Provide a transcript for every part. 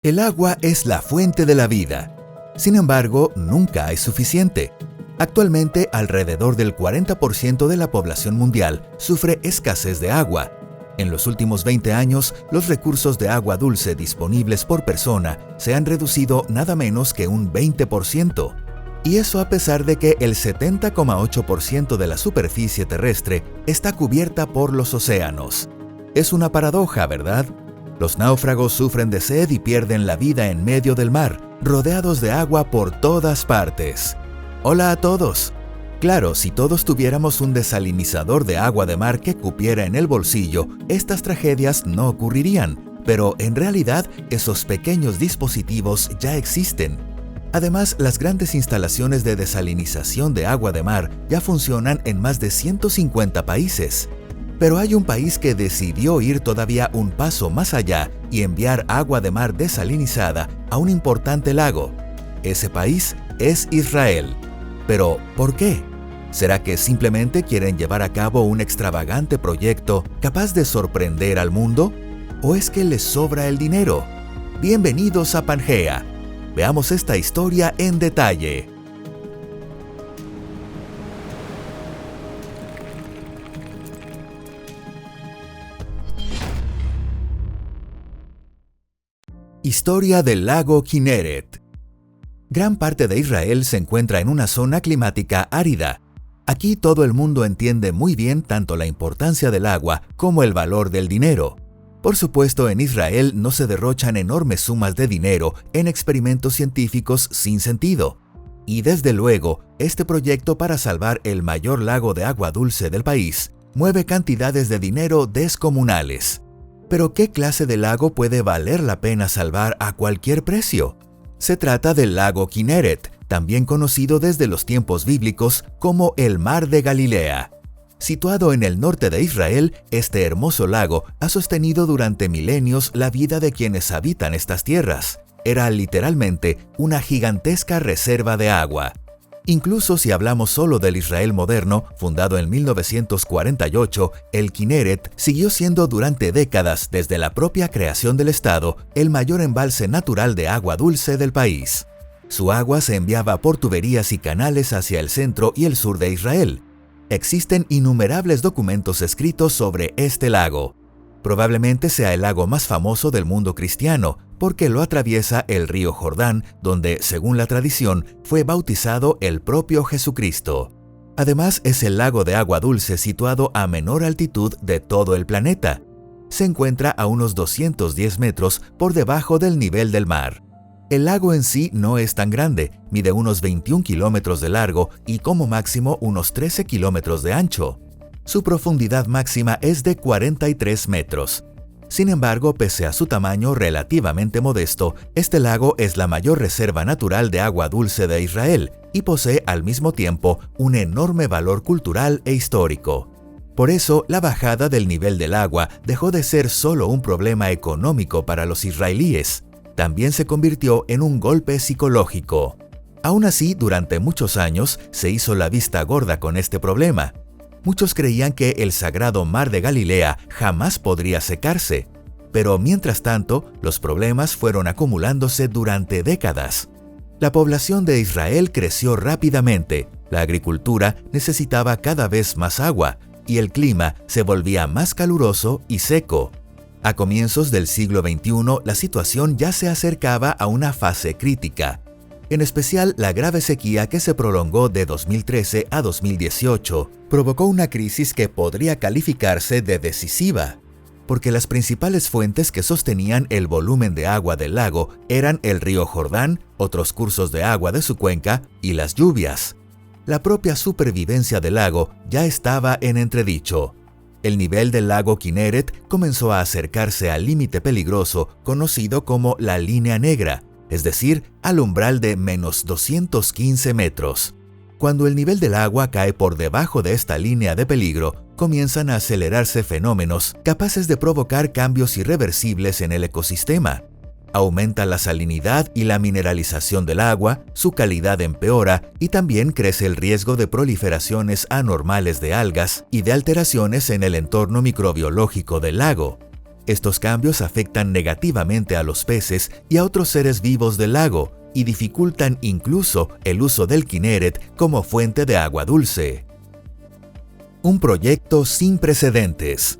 El agua es la fuente de la vida. Sin embargo, nunca hay suficiente. Actualmente, alrededor del 40% de la población mundial sufre escasez de agua. En los últimos 20 años, los recursos de agua dulce disponibles por persona se han reducido nada menos que un 20%. Y eso a pesar de que el 70,8% de la superficie terrestre está cubierta por los océanos. Es una paradoja, ¿verdad? Los náufragos sufren de sed y pierden la vida en medio del mar, rodeados de agua por todas partes. Hola a todos. Claro, si todos tuviéramos un desalinizador de agua de mar que cupiera en el bolsillo, estas tragedias no ocurrirían, pero en realidad esos pequeños dispositivos ya existen. Además, las grandes instalaciones de desalinización de agua de mar ya funcionan en más de 150 países. Pero hay un país que decidió ir todavía un paso más allá y enviar agua de mar desalinizada a un importante lago. Ese país es Israel. Pero, ¿por qué? ¿Será que simplemente quieren llevar a cabo un extravagante proyecto capaz de sorprender al mundo? ¿O es que les sobra el dinero? Bienvenidos a Pangea. Veamos esta historia en detalle. Historia del lago Kinneret. Gran parte de Israel se encuentra en una zona climática árida. Aquí todo el mundo entiende muy bien tanto la importancia del agua como el valor del dinero. Por supuesto, en Israel no se derrochan enormes sumas de dinero en experimentos científicos sin sentido. Y desde luego, este proyecto para salvar el mayor lago de agua dulce del país mueve cantidades de dinero descomunales. Pero ¿qué clase de lago puede valer la pena salvar a cualquier precio? Se trata del lago Kinneret, también conocido desde los tiempos bíblicos como el Mar de Galilea. Situado en el norte de Israel, este hermoso lago ha sostenido durante milenios la vida de quienes habitan estas tierras. Era literalmente una gigantesca reserva de agua. Incluso si hablamos solo del Israel moderno, fundado en 1948, el Kinneret siguió siendo durante décadas, desde la propia creación del Estado, el mayor embalse natural de agua dulce del país. Su agua se enviaba por tuberías y canales hacia el centro y el sur de Israel. Existen innumerables documentos escritos sobre este lago. Probablemente sea el lago más famoso del mundo cristiano, porque lo atraviesa el río Jordán, donde, según la tradición, fue bautizado el propio Jesucristo. Además, es el lago de agua dulce situado a menor altitud de todo el planeta. Se encuentra a unos 210 metros por debajo del nivel del mar. El lago en sí no es tan grande, mide unos 21 kilómetros de largo y como máximo unos 13 kilómetros de ancho. Su profundidad máxima es de 43 metros. Sin embargo, pese a su tamaño relativamente modesto, este lago es la mayor reserva natural de agua dulce de Israel y posee al mismo tiempo un enorme valor cultural e histórico. Por eso, la bajada del nivel del agua dejó de ser solo un problema económico para los israelíes, también se convirtió en un golpe psicológico. Aún así, durante muchos años se hizo la vista gorda con este problema. Muchos creían que el sagrado Mar de Galilea jamás podría secarse, pero mientras tanto, los problemas fueron acumulándose durante décadas. La población de Israel creció rápidamente, la agricultura necesitaba cada vez más agua y el clima se volvía más caluroso y seco. A comienzos del siglo XXI, la situación ya se acercaba a una fase crítica. En especial, la grave sequía que se prolongó de 2013 a 2018 provocó una crisis que podría calificarse de decisiva, porque las principales fuentes que sostenían el volumen de agua del lago eran el río Jordán, otros cursos de agua de su cuenca y las lluvias. La propia supervivencia del lago ya estaba en entredicho. El nivel del lago Kinneret comenzó a acercarse al límite peligroso conocido como la línea negra, es decir, al umbral de menos 215 metros. Cuando el nivel del agua cae por debajo de esta línea de peligro, comienzan a acelerarse fenómenos capaces de provocar cambios irreversibles en el ecosistema. Aumenta la salinidad y la mineralización del agua, su calidad empeora y también crece el riesgo de proliferaciones anormales de algas y de alteraciones en el entorno microbiológico del lago. Estos cambios afectan negativamente a los peces y a otros seres vivos del lago y dificultan incluso el uso del Kinneret como fuente de agua dulce. Un proyecto sin precedentes.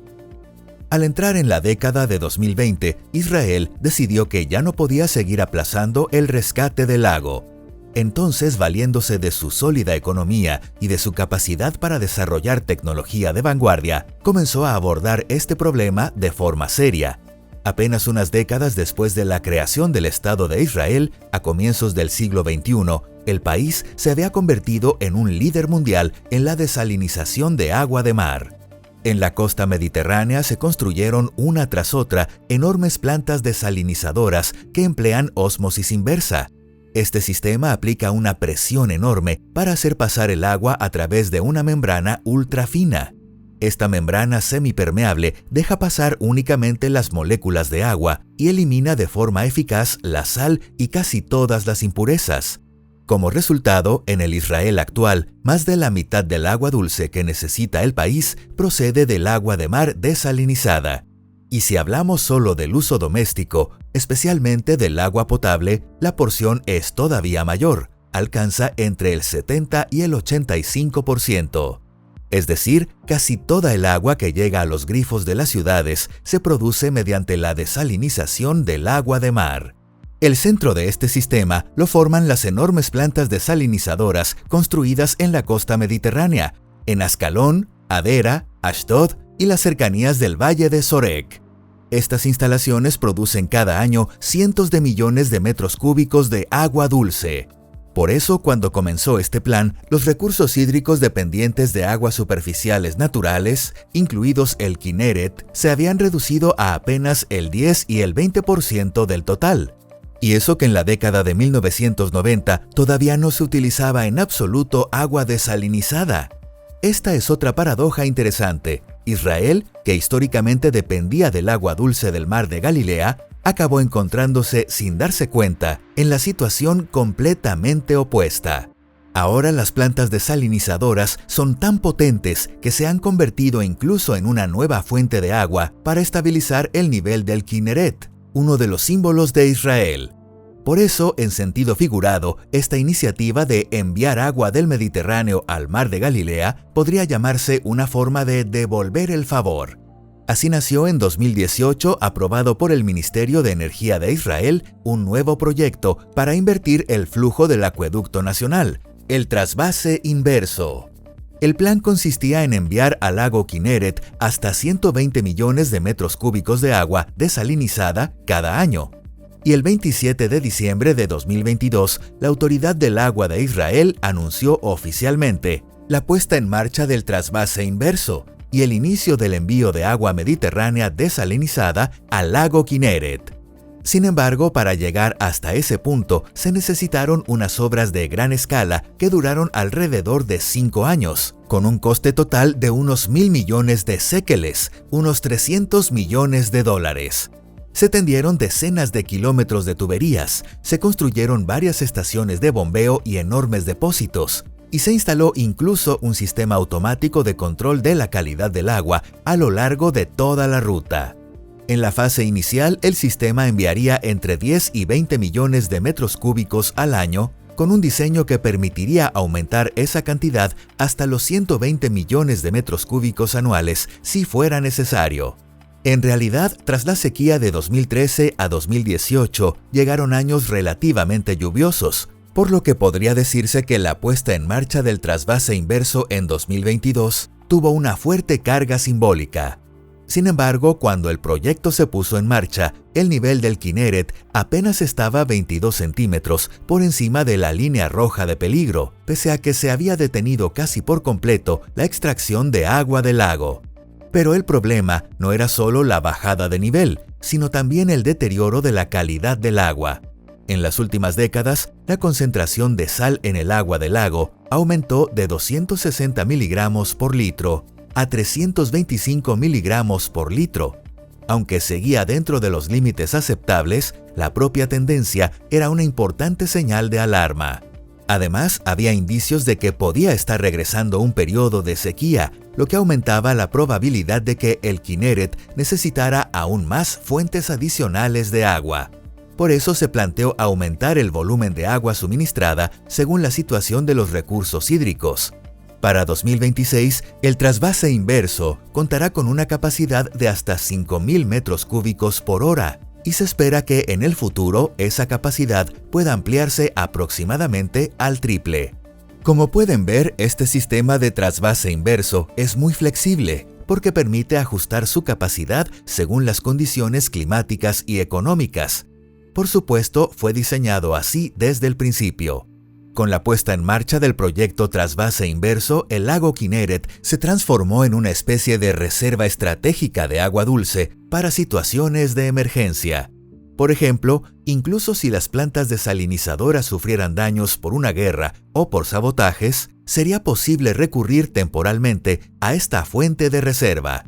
Al entrar en la década de 2020, Israel decidió que ya no podía seguir aplazando el rescate del lago. Entonces, valiéndose de su sólida economía y de su capacidad para desarrollar tecnología de vanguardia, comenzó a abordar este problema de forma seria. Apenas unas décadas después de la creación del Estado de Israel, a comienzos del siglo XXI, el país se había convertido en un líder mundial en la desalinización de agua de mar. En la costa mediterránea se construyeron una tras otra enormes plantas desalinizadoras que emplean ósmosis inversa. Este sistema aplica una presión enorme para hacer pasar el agua a través de una membrana ultra fina. Esta membrana semipermeable deja pasar únicamente las moléculas de agua y elimina de forma eficaz la sal y casi todas las impurezas. Como resultado, en el Israel actual, más de la mitad del agua dulce que necesita el país procede del agua de mar desalinizada. Y si hablamos solo del uso doméstico, especialmente del agua potable, la porción es todavía mayor, alcanza entre el 70 y el 85%. Es decir, casi toda el agua que llega a los grifos de las ciudades se produce mediante la desalinización del agua de mar. El centro de este sistema lo forman las enormes plantas desalinizadoras construidas en la costa mediterránea, en Ascalón, Hadera, Ashdod y las cercanías del valle de Sorek. Estas instalaciones producen cada año cientos de millones de metros cúbicos de agua dulce. Por eso, cuando comenzó este plan, los recursos hídricos dependientes de aguas superficiales naturales, incluidos el Kinneret, se habían reducido a apenas el 10 y el 20% del total. Y eso que en la década de 1990 todavía no se utilizaba en absoluto agua desalinizada. Esta es otra paradoja interesante. Israel, que históricamente dependía del agua dulce del mar de Galilea, acabó encontrándose sin darse cuenta en la situación completamente opuesta. Ahora las plantas desalinizadoras son tan potentes que se han convertido incluso en una nueva fuente de agua para estabilizar el nivel del Kinneret, uno de los símbolos de Israel. Por eso, en sentido figurado, esta iniciativa de enviar agua del Mediterráneo al mar de Galilea podría llamarse una forma de devolver el favor. Así nació en 2018, aprobado por el Ministerio de Energía de Israel, un nuevo proyecto para invertir el flujo del acueducto nacional, el trasvase inverso. El plan consistía en enviar al lago Kinneret hasta 120 millones de metros cúbicos de agua desalinizada cada año. Y el 27 de diciembre de 2022, la Autoridad del Agua de Israel anunció oficialmente la puesta en marcha del trasvase inverso y el inicio del envío de agua mediterránea desalinizada al lago Kinneret. Sin embargo, para llegar hasta ese punto, se necesitaron unas obras de gran escala que duraron alrededor de 5 años, con un coste total de unos 1.000 millones de séqueles, unos 300 millones de dólares. Se tendieron decenas de kilómetros de tuberías, se construyeron varias estaciones de bombeo y enormes depósitos, y se instaló incluso un sistema automático de control de la calidad del agua a lo largo de toda la ruta. En la fase inicial, el sistema enviaría entre 10 y 20 millones de metros cúbicos al año, con un diseño que permitiría aumentar esa cantidad hasta los 120 millones de metros cúbicos anuales si fuera necesario. En realidad, tras la sequía de 2013 a 2018, llegaron años relativamente lluviosos, por lo que podría decirse que la puesta en marcha del trasvase inverso en 2022 tuvo una fuerte carga simbólica. Sin embargo, cuando el proyecto se puso en marcha, el nivel del Kinneret apenas estaba 22 centímetros por encima de la línea roja de peligro, pese a que se había detenido casi por completo la extracción de agua del lago. Pero el problema no era solo la bajada de nivel, sino también el deterioro de la calidad del agua. En las últimas décadas, la concentración de sal en el agua del lago aumentó de 260 miligramos por litro a 325 miligramos por litro. Aunque seguía dentro de los límites aceptables, la propia tendencia era una importante señal de alarma. Además, había indicios de que podía estar regresando un periodo de sequía, lo que aumentaba la probabilidad de que el Kineret necesitara aún más fuentes adicionales de agua. Por eso se planteó aumentar el volumen de agua suministrada según la situación de los recursos hídricos. Para 2026, el trasvase inverso contará con una capacidad de hasta 5.000 metros cúbicos por hora, y se espera que en el futuro esa capacidad pueda ampliarse aproximadamente al triple. Como pueden ver, este sistema de trasvase inverso es muy flexible porque permite ajustar su capacidad según las condiciones climáticas y económicas. Por supuesto, fue diseñado así desde el principio. Con la puesta en marcha del proyecto Trasvase Inverso, el lago Kineret se transformó en una especie de reserva estratégica de agua dulce para situaciones de emergencia. Por ejemplo, incluso si las plantas desalinizadoras sufrieran daños por una guerra o por sabotajes, sería posible recurrir temporalmente a esta fuente de reserva.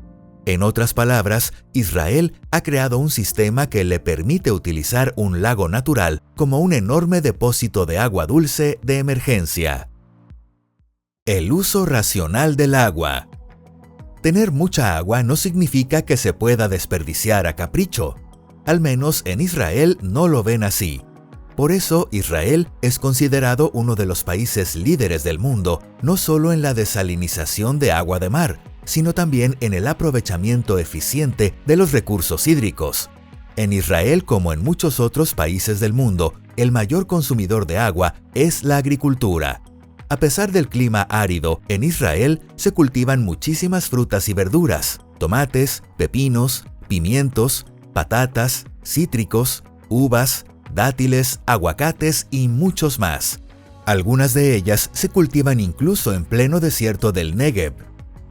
En otras palabras, Israel ha creado un sistema que le permite utilizar un lago natural como un enorme depósito de agua dulce de emergencia. El uso racional del agua. Tener mucha agua no significa que se pueda desperdiciar a capricho. Al menos en Israel no lo ven así. Por eso, Israel es considerado uno de los países líderes del mundo, no solo en la desalinización de agua de mar, sino también en el aprovechamiento eficiente de los recursos hídricos. En Israel, como en muchos otros países del mundo, el mayor consumidor de agua es la agricultura. A pesar del clima árido, en Israel se cultivan muchísimas frutas y verduras, tomates, pepinos, pimientos, patatas, cítricos, uvas, dátiles, aguacates y muchos más. Algunas de ellas se cultivan incluso en pleno desierto del Negev.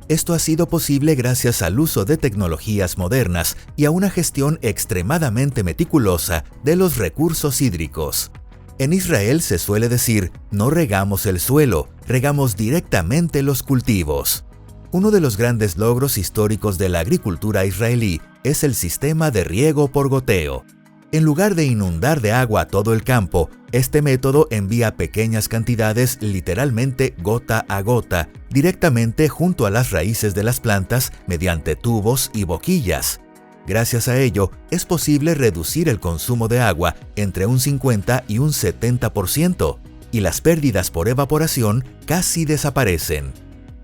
Esto ha sido posible gracias al uso de tecnologías modernas y a una gestión extremadamente meticulosa de los recursos hídricos. En Israel se suele decir, no regamos el suelo, regamos directamente los cultivos. Uno de los grandes logros históricos de la agricultura israelí es el sistema de riego por goteo. En lugar de inundar de agua todo el campo, este método envía pequeñas cantidades, literalmente gota a gota, directamente junto a las raíces de las plantas mediante tubos y boquillas. Gracias a ello, es posible reducir el consumo de agua entre un 50 y un 70%, y las pérdidas por evaporación casi desaparecen.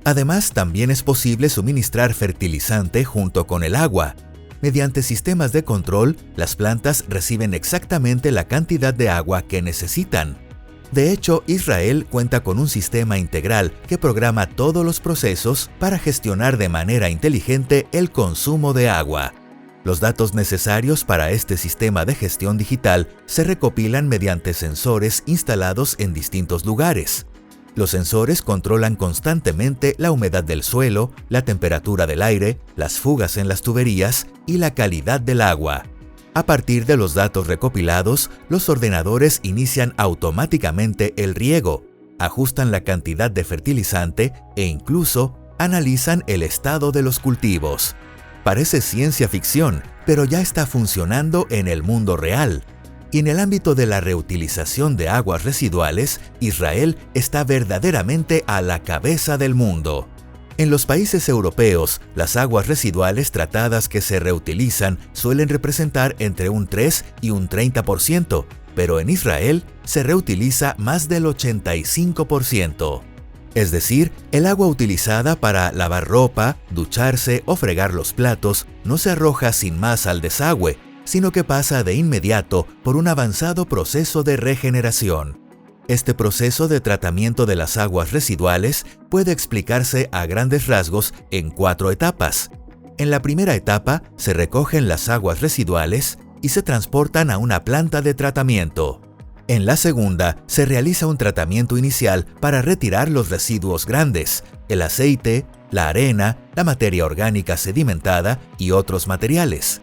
Además, también es posible suministrar fertilizante junto con el agua. Mediante sistemas de control, las plantas reciben exactamente la cantidad de agua que necesitan. De hecho, Israel cuenta con un sistema integral que programa todos los procesos para gestionar de manera inteligente el consumo de agua. Los datos necesarios para este sistema de gestión digital se recopilan mediante sensores instalados en distintos lugares. Los sensores controlan constantemente la humedad del suelo, la temperatura del aire, las fugas en las tuberías y la calidad del agua. A partir de los datos recopilados, los ordenadores inician automáticamente el riego, ajustan la cantidad de fertilizante e incluso analizan el estado de los cultivos. Parece ciencia ficción, pero ya está funcionando en el mundo real. Y en el ámbito de la reutilización de aguas residuales, Israel está verdaderamente a la cabeza del mundo. En los países europeos, las aguas residuales tratadas que se reutilizan suelen representar entre un 3 y un 30%, pero en Israel se reutiliza más del 85%. Es decir, el agua utilizada para lavar ropa, ducharse o fregar los platos no se arroja sin más al desagüe, sino que pasa de inmediato por un avanzado proceso de regeneración. Este proceso de tratamiento de las aguas residuales puede explicarse a grandes rasgos en 4 etapas. En la primera etapa se recogen las aguas residuales y se transportan a una planta de tratamiento. En la segunda se realiza un tratamiento inicial para retirar los residuos grandes, el aceite, la arena, la materia orgánica sedimentada y otros materiales.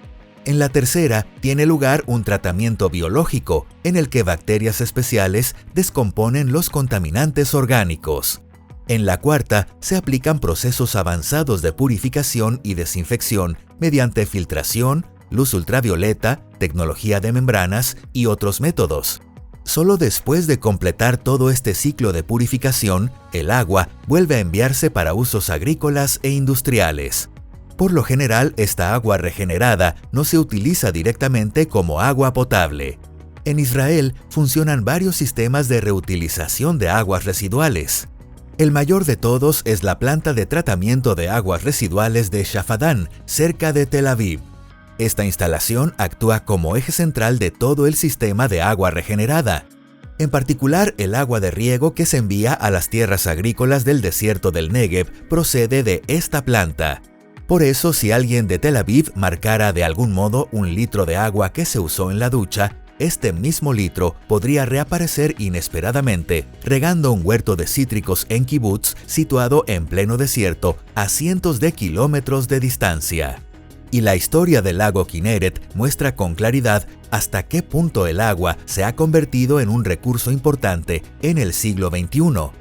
En la tercera tiene lugar un tratamiento biológico, en el que bacterias especiales descomponen los contaminantes orgánicos. En la cuarta se aplican procesos avanzados de purificación y desinfección mediante filtración, luz ultravioleta, tecnología de membranas y otros métodos. Solo después de completar todo este ciclo de purificación, el agua vuelve a enviarse para usos agrícolas e industriales. Por lo general, esta agua regenerada no se utiliza directamente como agua potable. En Israel funcionan varios sistemas de reutilización de aguas residuales. El mayor de todos es la planta de tratamiento de aguas residuales de Shafadán, cerca de Tel Aviv. Esta instalación actúa como eje central de todo el sistema de agua regenerada. En particular, el agua de riego que se envía a las tierras agrícolas del desierto del Negev procede de esta planta. Por eso, si alguien de Tel Aviv marcara de algún modo un litro de agua que se usó en la ducha, este mismo litro podría reaparecer inesperadamente, regando un huerto de cítricos en kibutz situado en pleno desierto a cientos de kilómetros de distancia. Y la historia del lago Kinneret muestra con claridad hasta qué punto el agua se ha convertido en un recurso importante en el siglo XXI.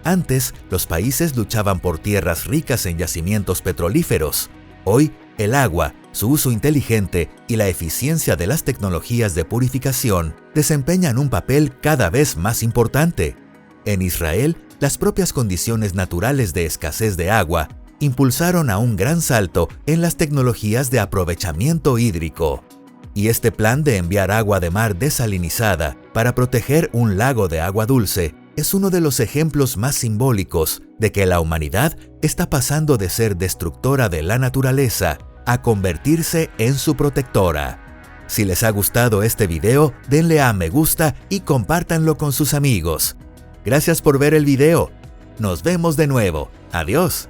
Antes, los países luchaban por tierras ricas en yacimientos petrolíferos. Hoy, el agua, su uso inteligente y la eficiencia de las tecnologías de purificación desempeñan un papel cada vez más importante. En Israel, las propias condiciones naturales de escasez de agua impulsaron a un gran salto en las tecnologías de aprovechamiento hídrico. Y este plan de enviar agua de mar desalinizada para proteger un lago de agua dulce es uno de los ejemplos más simbólicos de que la humanidad está pasando de ser destructora de la naturaleza a convertirse en su protectora. Si les ha gustado este video, denle a me gusta y compártanlo con sus amigos. Gracias por ver el video. Nos vemos de nuevo. Adiós.